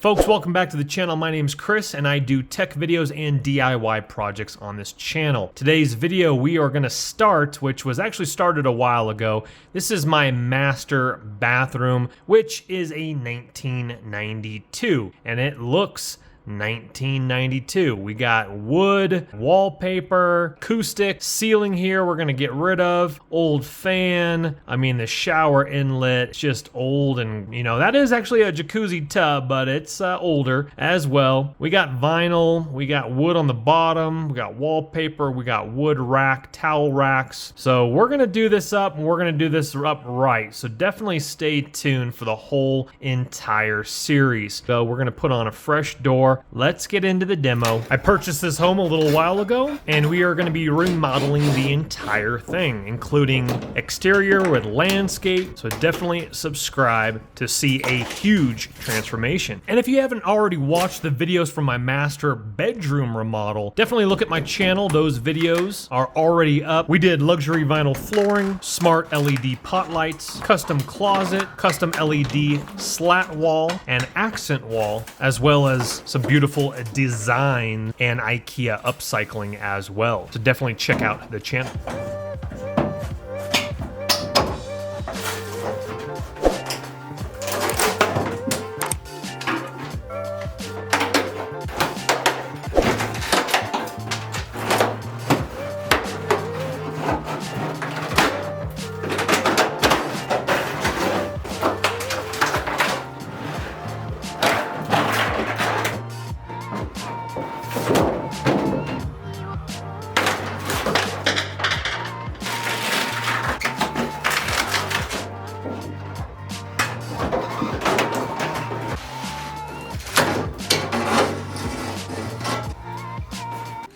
Folks, welcome back to the channel. My name's Chris and I do tech videos and DIY projects on this channel. Today's video we are gonna start, which was actually started a while ago. This is my master bathroom, which is a 1992, and it looks 1992. We got wood, wallpaper, acoustic, ceiling here we're gonna get rid of, old fan, I mean the shower inlet, it's just old, and you know, that is actually a jacuzzi tub, but it's older as well. We got vinyl, we got wood on the bottom, we got wallpaper, we got wood rack, towel racks. So we're gonna do this up, and we're gonna do this up right. So definitely stay tuned for the whole entire series. So we're gonna put on a fresh door. Let's get into the demo. I purchased this home a little while ago, and we are going to be remodeling the entire thing, including exterior with landscape. So definitely subscribe to see a huge transformation. And if you haven't already watched the videos from my master bedroom remodel, definitely look at my channel. Those videos are already up. We did luxury vinyl flooring, smart LED pot lights, custom closet, custom LED slat wall, and accent wall, as well as some beautiful design and IKEA upcycling as well. So definitely check out the channel.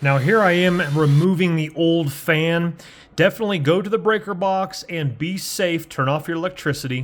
Now here I am removing the old fan. Definitely go to the breaker box and be safe. Turn off your electricity.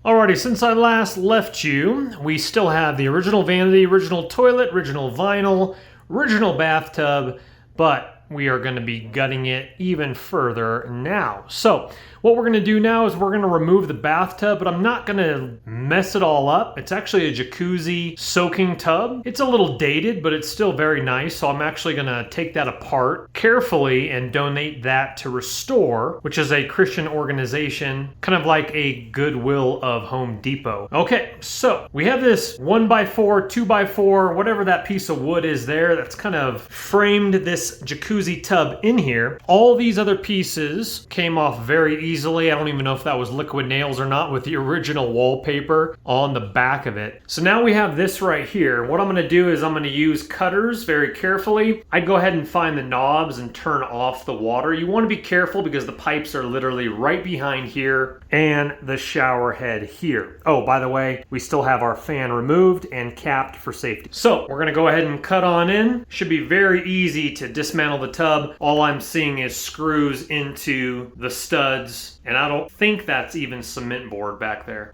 Alrighty, since I last left you, we still have the original vanity, original toilet, original vinyl, original bathtub, but we are going to be gutting it even further now. So what we're going to do now is we're going to remove the bathtub, but I'm not going to mess it all up. It's actually a jacuzzi soaking tub. It's a little dated, but it's still very nice. So I'm actually going to take that apart carefully and donate that to Restore, which is a Christian organization, kind of like a Goodwill of Home Depot. Okay, so we have this 1x4, 2x4, whatever that piece of wood is there that's kind of framed this jacuzzi tub in here. All these other pieces came off very easily. I don't even know if that was liquid nails or not, with the original wallpaper on the back of it. So now we have this right here. What I'm going to do is I'm going to use cutters very carefully. I'd go ahead and find the knobs and turn off the water. You want to be careful because the pipes are literally right behind here and the shower head here. Oh, by the way, we still have our fan removed and capped for safety. So we're going to go ahead and cut on in. Should be very easy to dismantle the tub. All I'm seeing is screws into the studs, and I don't think that's even cement board back there.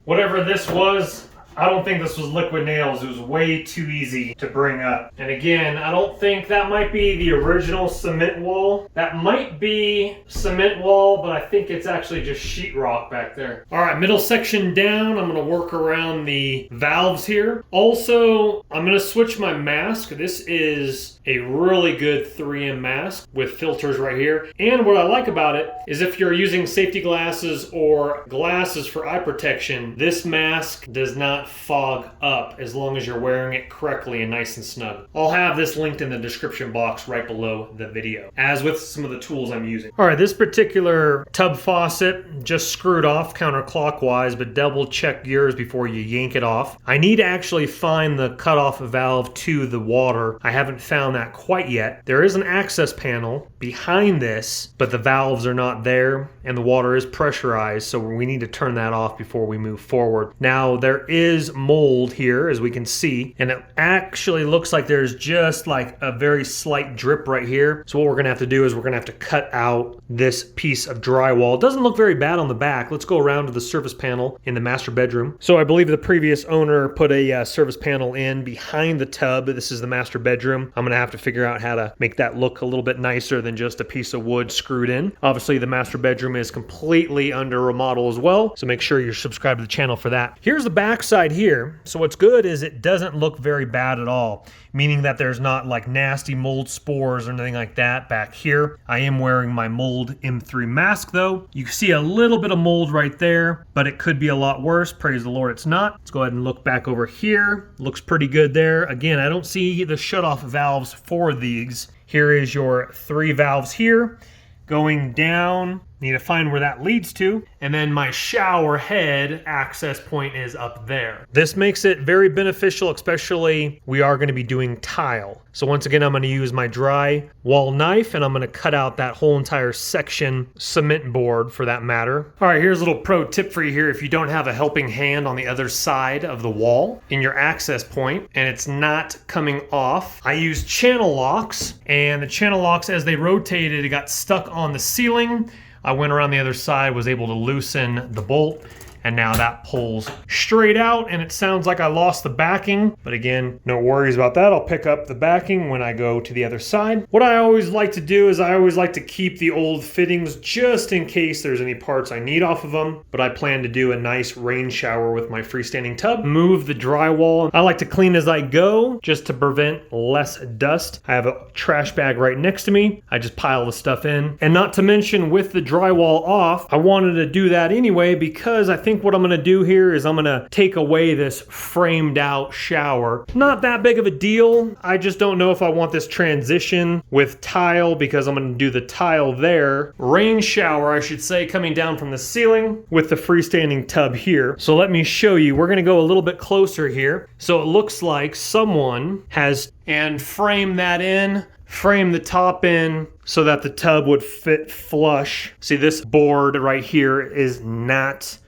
Whatever this was, I don't think this was liquid nails. It was way too easy to bring up. And again, I don't think that might be the original cement wall. That might be cement wall, but I think it's actually just sheetrock back there. All right, middle section down. I'm gonna work around the valves here. Also, I'm gonna switch my mask. This is a really good 3M mask with filters right here. And what I like about it is if you're using safety glasses or glasses for eye protection, this mask does not fog up as long as you're wearing it correctly and nice and snug. I'll have this linked in the description box right below the video, as with some of the tools I'm using. All right, this particular tub faucet just screwed off counterclockwise, but double check yours before you yank it off. I need to actually find the cutoff valve to the water. I haven't found that quite yet. There is an access panel behind this, but the valves are not there and the water is pressurized, so we need to turn that off before we move forward. Now there is is mold here, as we can see, and it actually looks like there's just like a very slight drip right here. So what we're gonna have to do is we're gonna have to cut out this piece of drywall. It doesn't look very bad on the back. Let's go around to the service panel in the master bedroom. So I believe the previous owner put a service panel in behind the tub. This is the master bedroom. I'm gonna have to figure out how to make that look a little bit nicer than just a piece of wood screwed in. Obviously the master bedroom is completely under remodel as well, so make sure you're subscribed to the channel for that. Here's the back side here. So what's good is it doesn't look very bad at all, meaning that there's not like nasty mold spores or anything like that back here. I am wearing my mold M3 mask though. You can see a little bit of mold right there, but it could be a lot worse. Praise the Lord it's not. Let's go ahead and look back over here. Looks pretty good there. Again, I don't see the shutoff valves for these. Here is your 3 valves here. Going down, need to find where that leads to. And then my shower head access point is up there. This makes it very beneficial, especially we are going to be doing tile. So once again, I'm going to use my dry wall knife and I'm going to cut out that whole entire section, cement board for that matter. All right, here's a little pro tip for you here. If you don't have a helping hand on the other side of the wall in your access point and it's not coming off, I use channel locks, and the channel locks, as they rotated, it got stuck on the ceiling. I went around the other side, was able to loosen the bolt, and now that pulls straight out, and it sounds like I lost the backing, but again, no worries about that. I'll pick up the backing when I go to the other side. What I always like to do is I always like to keep the old fittings just in case there's any parts I need off of them, but I plan to do a nice rain shower with my freestanding tub. Move the drywall. I like to clean as I go just to prevent less dust. I have a trash bag right next to me. I just pile the stuff in. And not to mention, with the drywall off, I wanted to do that anyway because I think what I'm gonna do here is I'm gonna take away this framed out shower. Not that big of a deal. I just don't know if I want this transition with tile because I'm gonna do the tile there. Rain shower, I should say, coming down from the ceiling with the freestanding tub here. So let me show you. We're gonna go a little bit closer here. So it looks like someone has and frame that in, frame the top in so that the tub would fit flush. See, this board right here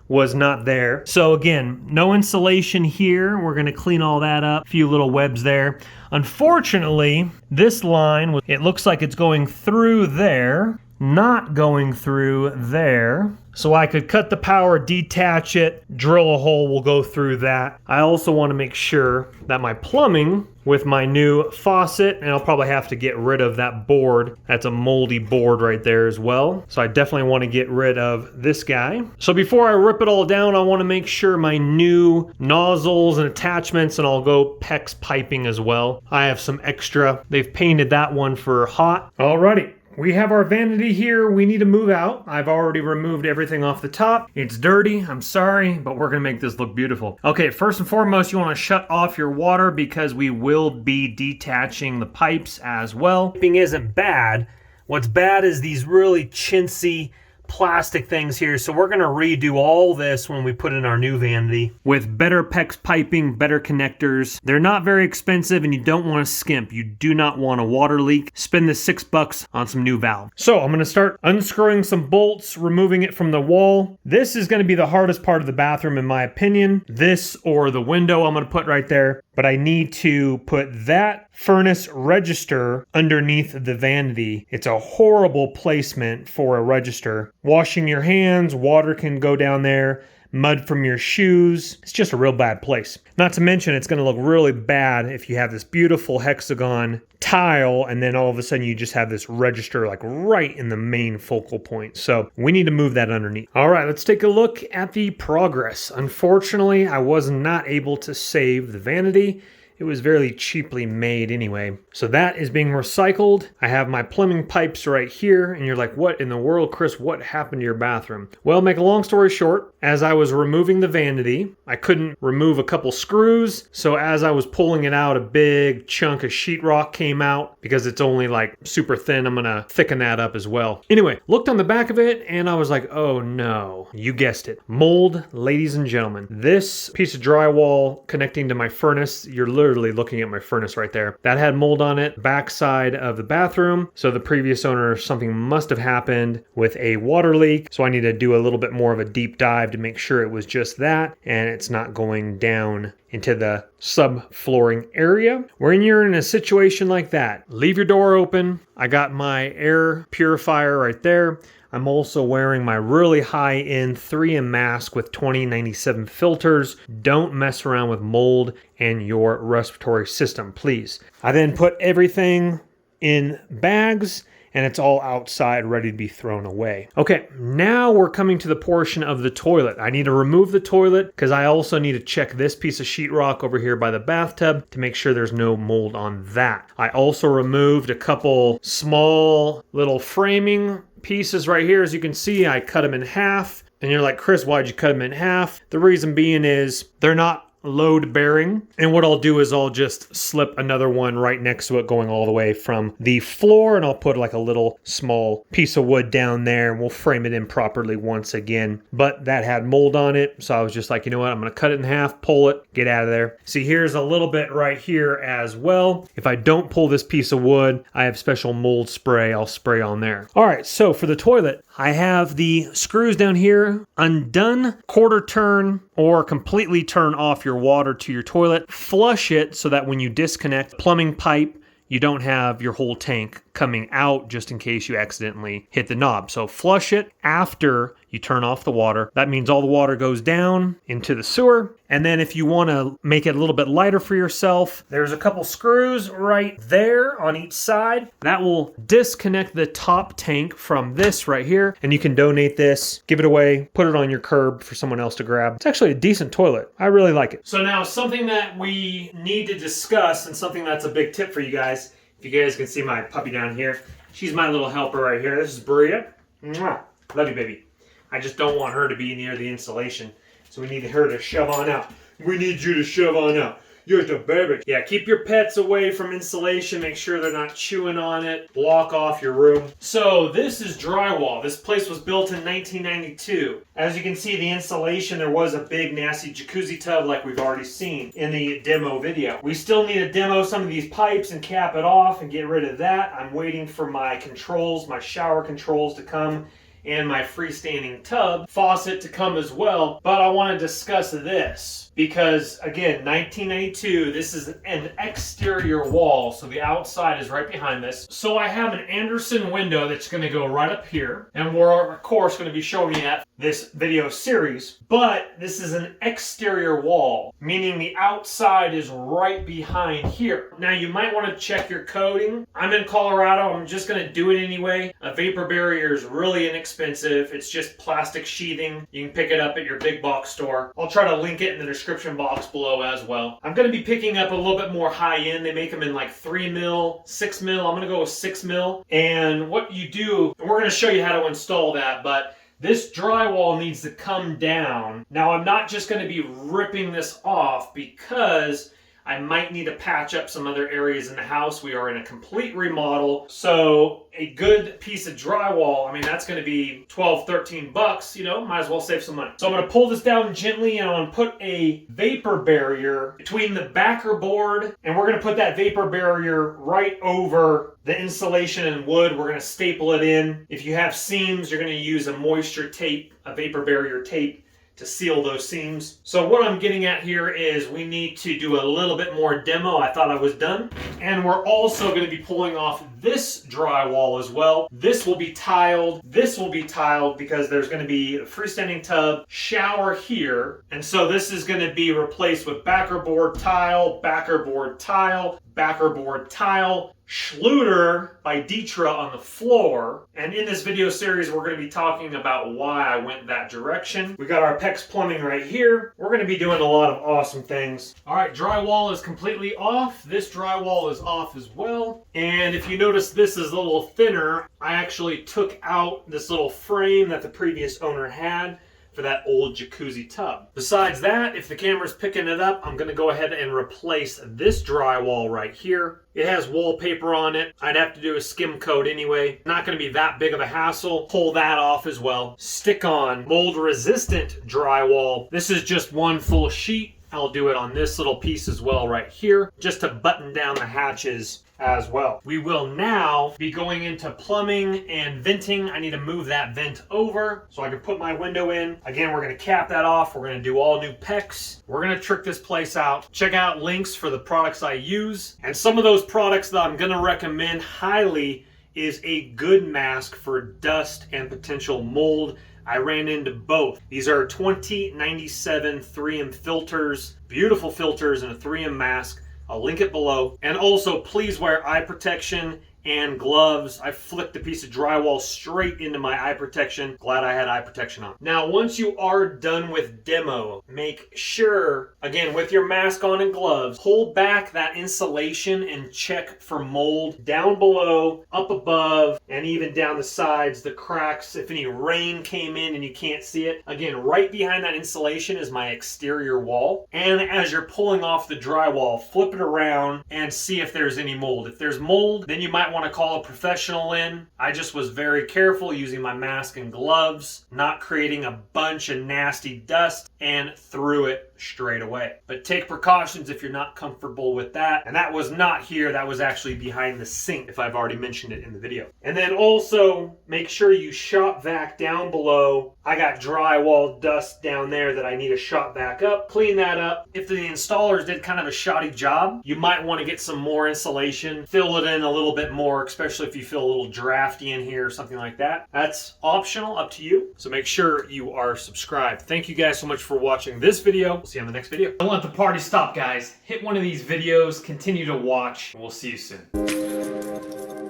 was not there. So again, no insulation here. We're gonna clean all that up. A few little webs there. Unfortunately, this line, it looks like it's going through there, not going through there. So I could cut the power, detach it, drill a hole, we'll go through that. I also want to make sure that my plumbing with my new faucet, and I'll probably have to get rid of that board. That's a moldy board right there as well. So I definitely want to get rid of this guy. So before I rip it all down, I want to make sure my new nozzles and attachments, and I'll go PEX piping as well. I have some extra. They've painted that one for hot. Alrighty. We have our vanity here. We need to move out. I've already removed everything off the top. It's dirty, I'm sorry, but we're gonna make this look beautiful. Okay, first and foremost, you wanna shut off your water because we will be detaching the pipes as well. Piping isn't bad. What's bad is these really chintzy plastic things here. So we're going to redo all this when we put in our new vanity with better PEX piping, better connectors. They're not very expensive and you don't want to skimp. You do not want a water leak. Spend the $6 on some new valve. So I'm going to start unscrewing some bolts, removing it from the wall. This is going to be the hardest part of the bathroom in my opinion. This or the window I'm going to put right there. But I need to put that furnace register underneath the vanity. It's a horrible placement for a register. Washing your hands, water can go down there, mud from your shoes. It's just a real bad place. Not to mention it's going to look really bad if you have this beautiful hexagon tile and then all of a sudden you just have this register like right in the main focal point. So we need to move that underneath. All right, let's take a look at the progress. Unfortunately, I was not able to save the vanity. It was very cheaply made anyway. So that is being recycled. I have my plumbing pipes right here, and you're like, what in the world, Chris, what happened to your bathroom? Well, make a long story short, as I was removing the vanity, I couldn't remove a couple screws. So as I was pulling it out, a big chunk of sheetrock came out because it's only like super thin. I'm gonna thicken that up as well. Anyway, looked on the back of it and I was like, oh no, you guessed it. Mold, ladies and gentlemen. This piece of drywall connecting to my furnace, you're literally looking at my furnace right there. That had mold on it, backside of the bathroom. So the previous owner, something must have happened with a water leak. So I need to do a little bit more of a deep dive to make sure it was just that and it's not going down into the subflooring area. When you're in a situation like that, leave your door open. I got my air purifier right there. I'm also wearing my really high-end 3M mask with 2097 filters. Don't mess around with mold and your respiratory system, please. I then put everything in bags and it's all outside ready to be thrown away. Okay, now we're coming to the portion of the toilet. I need to remove the toilet because I also need to check this piece of sheetrock over here by the bathtub to make sure there's no mold on that. I also removed a couple small little framing pieces right here. As you can see, I cut them in half. And you're like, Chris, why'd you cut them in half? The reason being is they're not load bearing, and what I'll do is I'll just slip another one right next to it going all the way from the floor, and I'll put like a little small piece of wood down there and we'll frame it in properly once again. But that had mold on it, so I was just like, you know what, I'm gonna cut it in half, pull it, get out of there. See, here's a little bit right here as well. If I don't pull this piece of wood, I have special mold spray I'll spray on there. All right, so for the toilet, I have the screws down here undone, quarter turn or completely turn off your water to your toilet. Flush it so that when you disconnect plumbing pipe, you don't have your whole tank coming out just in case you accidentally hit the knob. So flush it after you turn off the water. That means all the water goes down into the sewer. And then if you want to make it a little bit lighter for yourself, there's a couple screws right there on each side. That will disconnect the top tank from this right here. And you can donate this, give it away, put it on your curb for someone else to grab. It's actually a decent toilet. I really like it. So now something that we need to discuss and something that's a big tip for you guys. If you guys can see my puppy down here, she's my little helper right here. This is Bria. Mwah. Love you, baby. I just don't want her to be near the insulation, so we need her to shove on out. We need you to shove on out. You're the baby. Yeah, keep your pets away from insulation. Make sure they're not chewing on it. Block off your room. So this is drywall. This place was built in 1992. As you can see, the insulation, there was a big nasty jacuzzi tub like we've already seen in the demo video. We still need to demo some of these pipes and cap it off and get rid of that. I'm waiting for my controls, my shower controls to come and my freestanding tub faucet to come as well. But I want to discuss this because, again, 1992, this is an exterior wall, so the outside is right behind this. So I have an Anderson window that's going to go right up here, and we're of course going to be showing you that this video series. But this is an exterior wall, meaning the outside is right behind here. Now you might want to check your coding. I'm in Colorado, I'm just going to do it anyway. A vapor barrier is really inexpensive. It's just plastic sheathing. You can pick it up at your big box store. I'll try to link it in the description box below as well. I'm going to be picking up a little bit more high end. They make them in like 3 mil, 6 mil. I'm going to go with 6 mil. And what you do, we're going to show you how to install that, but this drywall needs to come down. Now I'm not just going to be ripping this off because I might need to patch up some other areas in the house. We are in a complete remodel. So a good piece of drywall, I mean, that's going to be 12, 13 bucks, you know, might as well save some money. So I'm going to pull this down gently and I'm going to put a vapor barrier between the backer board, and we're going to put that vapor barrier right over the insulation and wood. We're going to staple it in. If you have seams, you're going to use a moisture tape, a vapor barrier tape, to seal those seams. So what I'm getting at here is we need to do a little bit more demo. I thought I was done. And we're also going to be pulling off this drywall as well. This will be tiled. This will be tiled because there's going to be a freestanding tub, shower here. And so this is going to be replaced with backerboard tile, backerboard tile, backerboard tile, Schluter by Dietra on the floor. And in this video series, we're going to be talking about why I went that direction. We got our PEX plumbing right here. We're going to be doing a lot of awesome things. All right, drywall is completely off. This drywall is off as well. And if you notice, this is a little thinner. I actually took out this little frame that the previous owner had for that old jacuzzi tub. Besides that, if the camera's picking it up, I'm gonna go ahead and replace this drywall right here. It has wallpaper on it. I'd have to do a skim coat anyway. Not gonna be that big of a hassle. Pull that off as well. Stick on mold resistant drywall. This is just one full sheet. I'll do it on this little piece as well right here, just to button down the hatches as well. We will now be going into plumbing and venting. I need to move that vent over so I can put my window in. Again, we're going to cap that off. We're going to do all new PEX. We're going to trick this place out. Check out links for the products I use. And some of those products that I'm going to recommend highly is a good mask for dust and potential mold. I ran into both. These are 2097 3M filters, beautiful filters and a 3M mask. I'll link it below. And also, please wear eye protection and gloves. I flicked a piece of drywall straight into my eye protection. Glad I had eye protection on. Now, once you are done with demo, make sure, again, with your mask on and gloves, pull back that insulation and check for mold down below, up above, and even down the sides, the cracks. If any rain came in and you can't see it. Again, right behind that insulation is my exterior wall. And as you're pulling off the drywall, flip it around and see if there's any mold. If there's mold, then you might want to call a professional in. I just was very careful using my mask and gloves, not creating a bunch of nasty dust, and threw it straight away. But take precautions if you're not comfortable with that. And that was not here, that was actually behind the sink, if I've already mentioned it in the video. And then also make sure you shop vac down below. I got drywall dust down there that I need to shop back up. Clean that up. If the installers did kind of a shoddy job, you might want to get some more insulation, fill it in a little bit more, especially if you feel a little drafty in here or something like that. That's optional, up to you. So make sure you are subscribed. Thank you guys so much for watching this video. We'll see you on the next video. Don't let the party stop, guys. Hit one of these videos, continue to watch, and we'll see you soon.